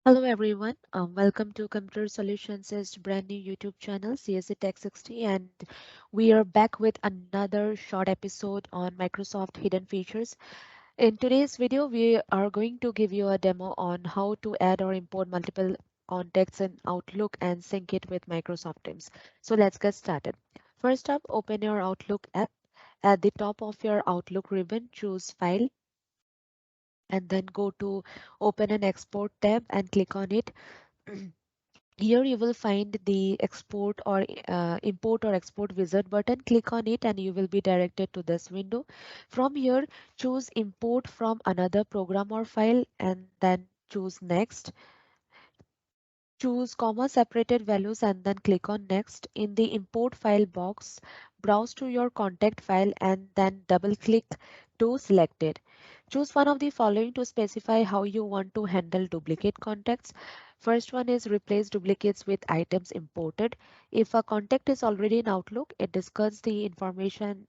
Hello everyone, welcome to Computer Solutions' brand new YouTube channel CSC Tech 60, and we are back with another short episode on Microsoft hidden features. In today's video, we are going to give you a demo on how to add or import multiple contacts in Outlook and sync it with Microsoft Teams. So let's get started. First up, open your Outlook app. At the top of your Outlook ribbon, choose File and then go to Open and Export tab and click on it. Here you will find the export or import or export wizard button. Click on it and you will be directed to this window. From here, choose import from another program or file and then choose next. Choose comma separated values and then click on next. In the import file box, browse to your contact file and then double click to select it. Choose one of the following to specify how you want to handle duplicate contacts. First one is replace duplicates with items imported. If a contact is already in Outlook, it discards the information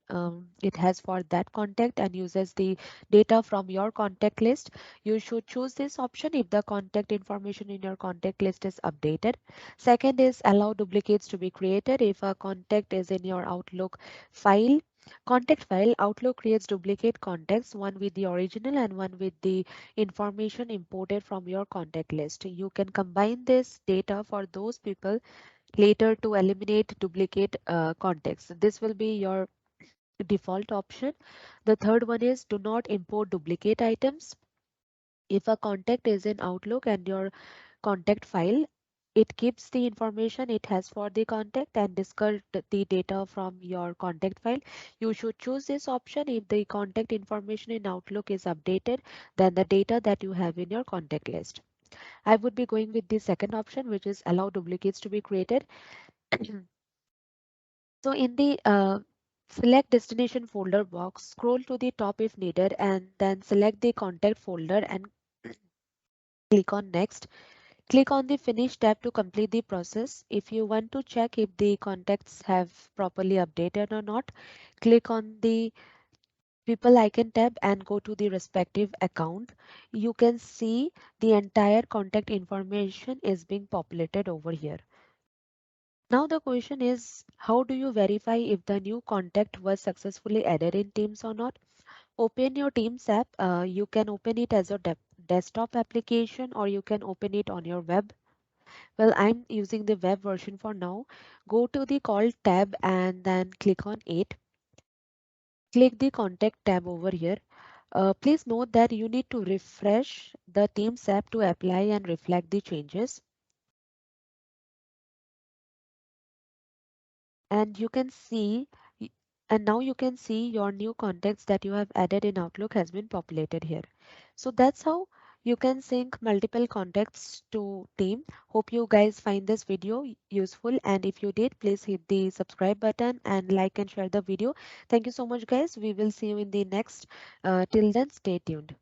it has for that contact and uses the data from your contact list. You should choose this option if the contact information in your contact list is updated. Second is allow duplicates to be created. If a contact is in your Outlook file, contact file, Outlook creates duplicate contacts, one with the original and one with the information imported from your contact list. You can combine this data for those people later to eliminate duplicate contacts. This will be your default option. The third one is do not import duplicate items. If a contact is in Outlook and your contact file, it keeps the information it has for the contact and discard the data from your contact file. You should choose this option if the contact information in Outlook is updated than the data that you have in your contact list. I would be going with the second option, which is allow duplicates to be created. So in the select destination folder box, scroll to the top if needed and then select the contact folder and click on next. Click on the Finish tab to complete the process. If you want to check if the contacts have properly updated or not, click on the People icon tab and go to the respective account. You can see the entire contact information is being populated over here. Now the question is, how do you verify if the new contact was successfully added in Teams or not? Open your Teams app. You can open it as a desktop application or you can open it on your web. Well, I'm using the web version for now. Go to the Call tab and then click on it. Click the Contact tab over here. Please note that you need to refresh the Teams app to apply and reflect the changes. And you can see, y- and now you can see your new contacts that you have added in Outlook has been populated here. So that's how you can sync multiple contacts to team. Hope you guys find this video useful, and if you did, please hit the subscribe button and like and share the video. Thank you so much guys. We will see you in the next. Till then, stay tuned.